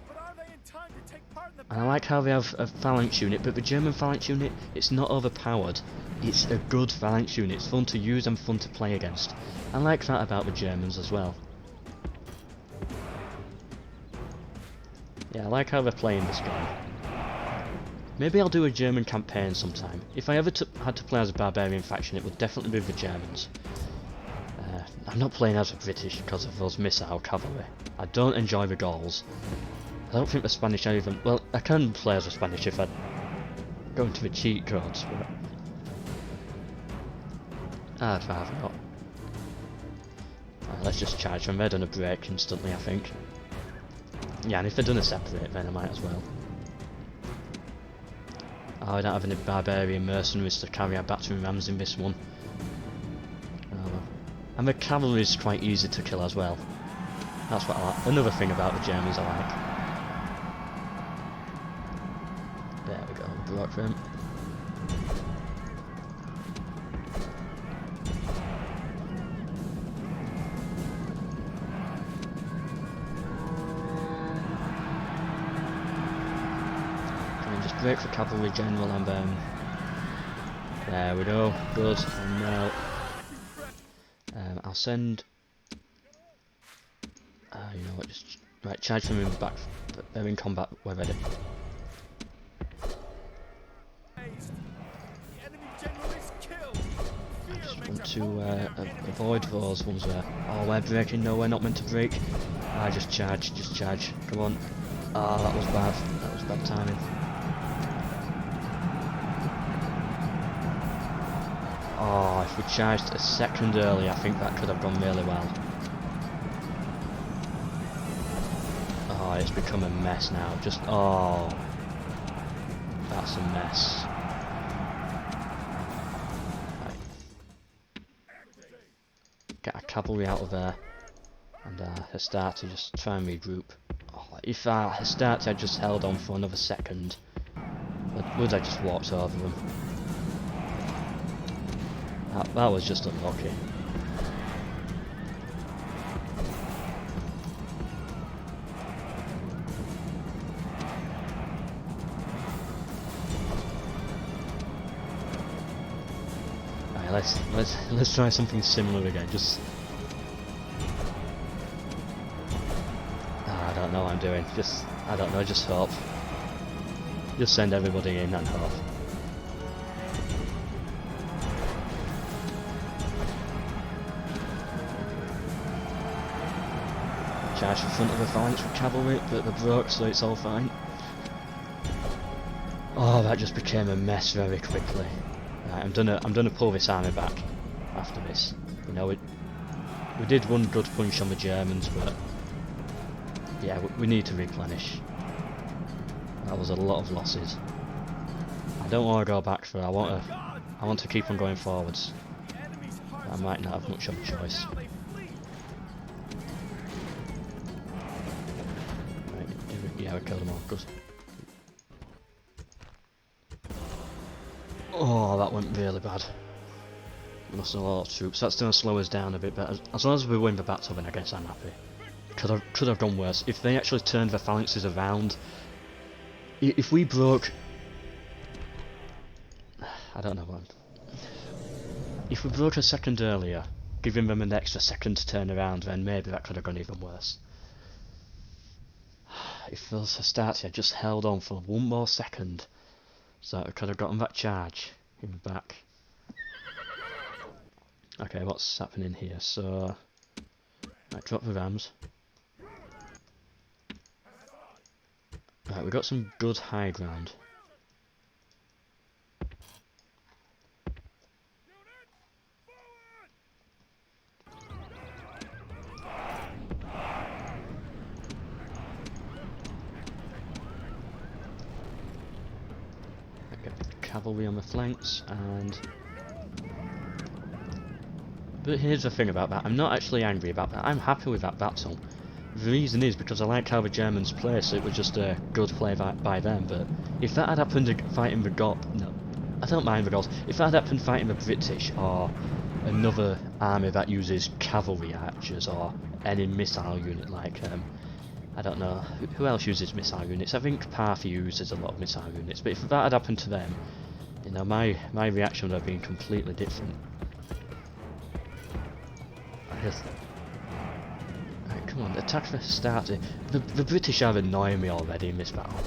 but are they in time to take part in the And I like how they have a phalanx unit, but the German phalanx unit, it's not overpowered. It's a good phalanx unit. It's fun to use and fun to play against. I like that about the Germans as well. Yeah, I like how they're playing this game. Maybe I'll do a German campaign sometime. If I ever had to play as a barbarian faction, it would definitely be the Germans. I'm not playing as a British because of those missile cavalry. I don't enjoy the Gauls. I don't think the Spanish are even... Well, I can play as a Spanish if I go into the cheat codes, but... I'd rather not. Let's just charge them. They're done a break instantly, I think. Yeah, and if they're done a separate, then I might as well. Oh, I don't have any barbarian mercenaries to carry our battering rams in this one. And the cavalry is quite easy to kill as well. That's what I like. Another thing about the Germans I like. There we go, block them. Can we just break the cavalry general and there we go, good. And now I'll send. You know what? Just right. Charge them in the back. They're in combat. We're ready. I just want to avoid those ones where. Oh, we're breaking. No, we're not meant to break. Just charge. Just charge. Come on. Ah, that was bad. That was bad timing. Oh, if we charged a second early, I think that could have gone really well. Oh, it's become a mess now. Just, oh, that's a mess. Right. Get our cavalry out of there, and Hastati just try and regroup. Oh, if Hastati had just held on for another second, would I just walked over them? That was just unlucky. Alright, let's try something similar again. Just I don't know what I'm doing. I don't know. Just hope. Just send everybody in and hope. Charge in front of the phalanx with cavalry, but they're broke, so it's all fine. Oh, that just became a mess very quickly. Right, I'm gonna pull this army back after this. You know, we did one good punch on the Germans, but yeah, we need to replenish. That was a lot of losses. I don't want to go back for. I want to keep on going forwards. I might not have much of a choice. Yeah, we killed them all. Good. Oh, that went really bad. lost a lot of troops. That's going to slow us down a bit, but as long as we win the battle, then I guess I'm happy. Could have gone worse. If they actually turned the phalanxes around, if we broke, I don't know what. If we broke a second earlier, giving them an extra second to turn around, then maybe that could have gone even worse. If those Hastati had just held on for one more second, so I could have gotten that charge in the back. Okay, what's happening here? So, right, drop the rams. Right, we got some good high ground. Cavalry on the flanks, and but here's the thing about that, I'm not actually angry about that, I'm happy with that battle. The reason is because I like how the Germans play, so it was just a good play by them, but if that had happened fighting the no, I don't mind the Goths, if that had happened fighting the British, or another army that uses cavalry archers, or any missile unit like, I don't know, who else uses missile units? I think Parthi uses a lot of missile units, but if that had happened to them, you know, my reaction would have been completely different. Right, come on, attack the start. The British are annoying me already in this battle.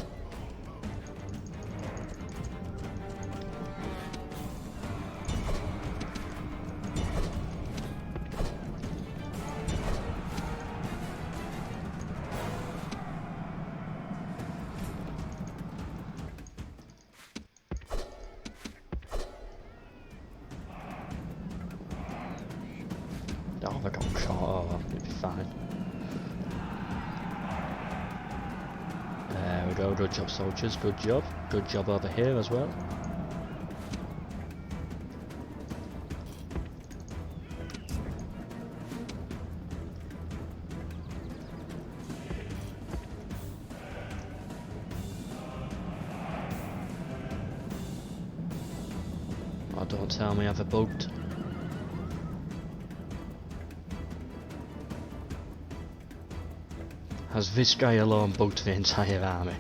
Oh, they got caught. Oh, it'll be fine. There we go. Good job, soldiers. Good job. Good job over here as well. Oh, don't tell me I've a bugged. Has this guy alone bugged the entire army?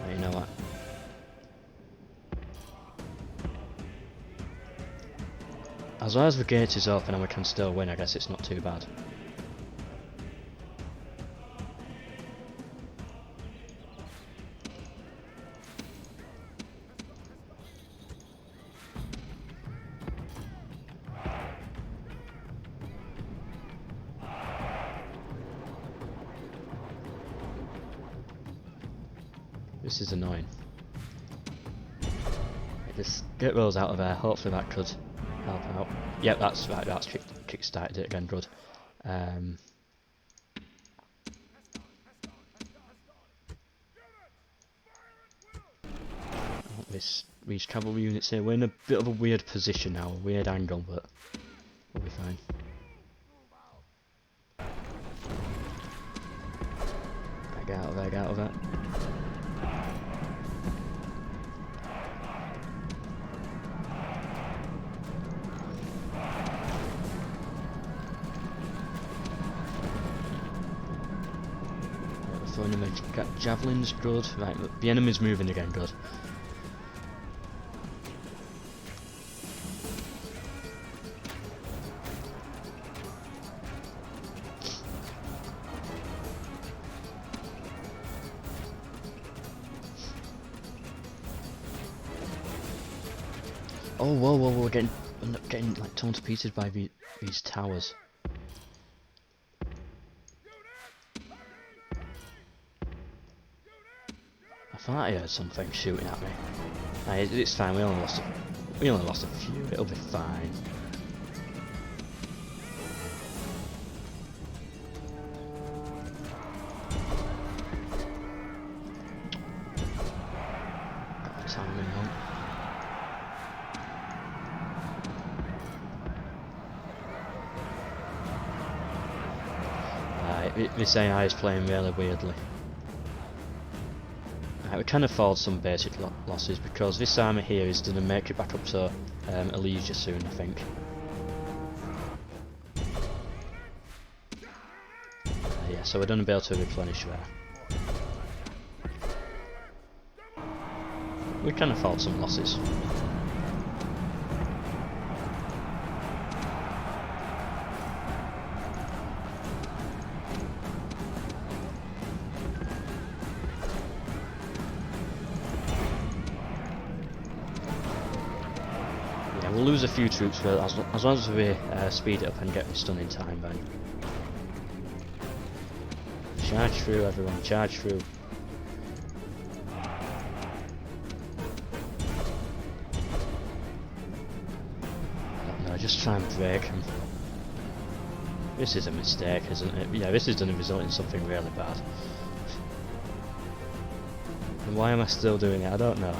You know what? As long as the gate is open and we can still win, I guess it's not too bad. This is annoying. Just get those out of there, hopefully that could help out. Yep, that's right, that's kick-started it again, good. These cavalry units here, we're in a bit of a weird position now, a weird angle, but we'll be fine. Get out of there, get out of there. Throwing him a javelins, good. Right, the enemy's moving again, good. Oh, whoa, whoa, whoa, we're getting like torn to pieces by these towers. I thought I heard something shooting at me. It's fine, we only lost a few, it'll be fine. Got a timing one. This AI is playing really weirdly. we can afford some basic losses because this army here is going to make it back up to Elysia soon, I think. Yeah, so we're going to be able to replenish there. We can afford some losses. Yeah, we'll lose a few troops, but as long as we speed it up and get this done in time, then. Charge through, everyone, charge through. No, just try and break him. This is a mistake, isn't it? Yeah, this is going to result in something really bad. And why am I still doing it? I don't know.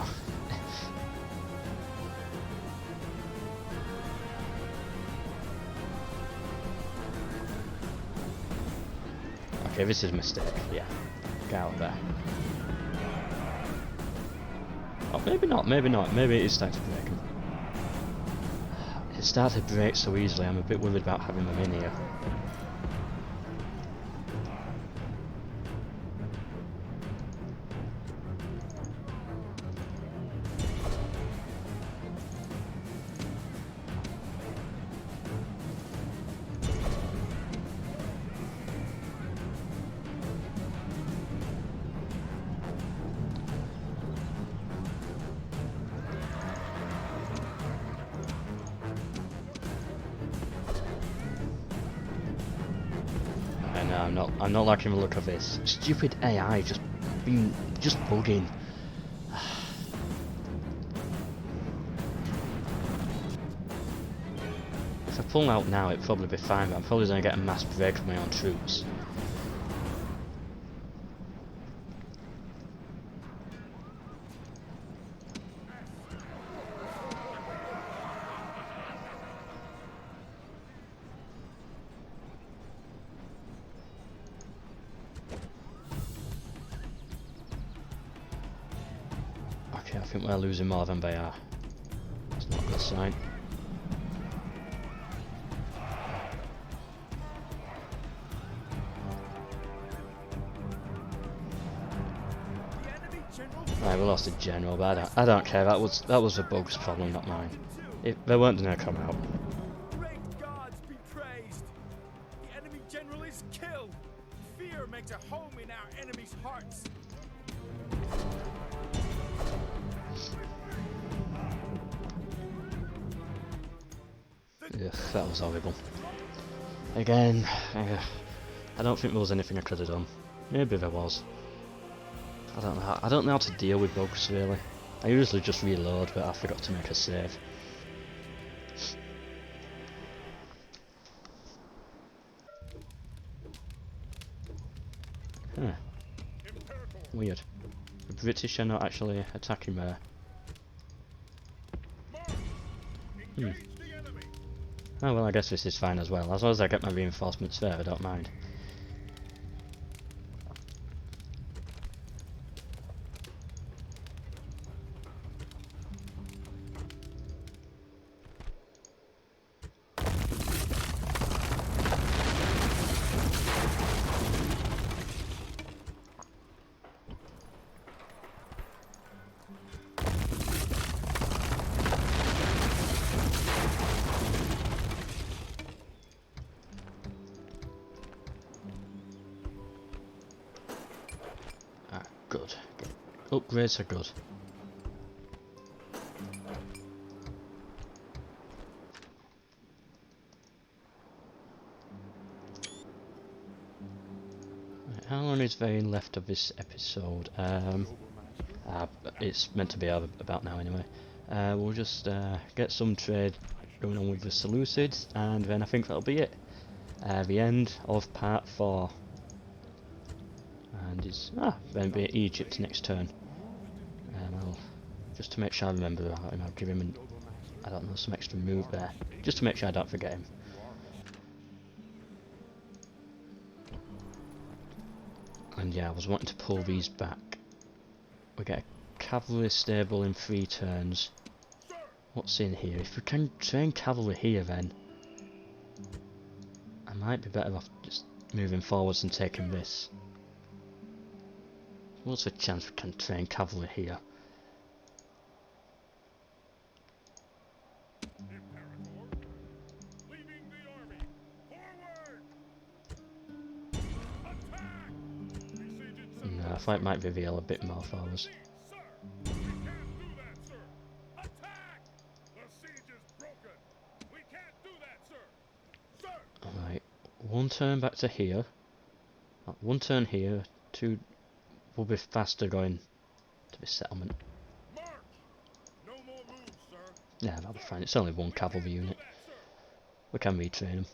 Okay, this is a mistake, yeah. Get out of there. Oh, maybe not, maybe not. Maybe it is time to break him. It started to break so easily, I'm a bit worried about having them in here. No, I'm not liking the look of this. Stupid AI just bugging. If I pull out now, it'd probably be fine, but I'm probably going to get a mass break of my own troops. Okay, I think we're losing more than they are. That's not a good sign. Right, we lost a general, but I don't care. That was the bug's problem, not mine. They weren't gonna come out. Great gods be praised! The enemy general is killed! Fear makes a home in our enemies' hearts! Ugh, that was horrible. Again, I don't think there was anything I could have done. Maybe there was. I don't know how to deal with bugs really. I usually just reload, but I forgot to make a save. Huh. Weird. The British are not actually attacking there. Oh well, I guess this is fine as well. As long as I get my reinforcements there, I don't mind. Good. Upgrades are good. Right, how long is Vane left of this episode? It's meant to be about now anyway. We'll just get some trade going on with the Seleucids, and then I think that'll be it. The end of part 4. And it's then be Egypt next turn. I'll, just to make sure I remember, I'll give him I don't know, some extra move there, just to make sure I don't forget him. And yeah, I was wanting to pull these back. we get a cavalry stable in 3 turns. What's in here? If we can train cavalry here, then I might be better off just moving forwards and taking this. What's the chance we can train cavalry here? No, I thought it might reveal a bit more for us. Alright, 1 turn back to here. 1 turn here, 2 will be faster going to this settlement. Yeah, that'll be fine. It's only 1 cavalry unit. We can retrain them.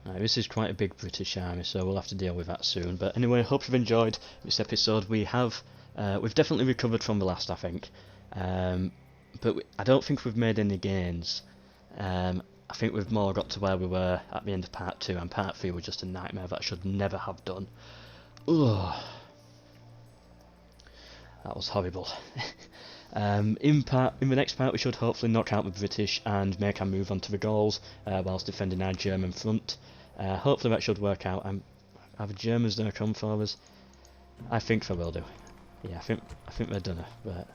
Right, this is quite a big British army, so we'll have to deal with that soon. But anyway, I hope you've enjoyed this episode. We've definitely recovered from the last, I think. But I don't think we've made any gains. I think we've more got to where we were at the end of part 2, and part 3 was just a nightmare that I should never have done. Ugh. That was horrible. In the next part we should hopefully knock out the British and make our move onto the Gauls whilst defending our German front. Hopefully that should work out. Are the Germans going to come for us? I think they will do. Yeah, I think they're done. But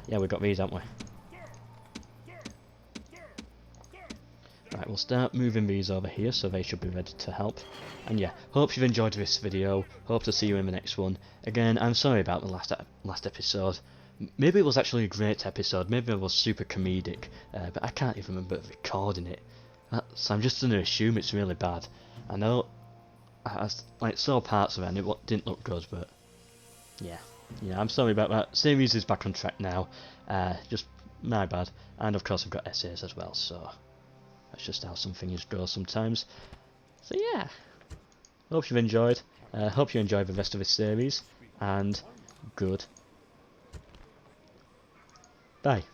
yeah, we got these, haven't we? Right, we'll start moving these over here, so they should be ready to help. And yeah, hope you've enjoyed this video. Hope to see you in the next one. Again, I'm sorry about the last episode. Maybe it was actually a great episode. Maybe it was super comedic, but I can't even remember recording it. So I'm just going to assume it's really bad. I know I saw parts of it and it didn't look good, but yeah, I'm sorry about that. Series is back on track now. Just my bad. And of course I've got essays as well, so that's just how some things go sometimes. So yeah, hope you've enjoyed. Hope you enjoy the rest of this series, and good. Bye.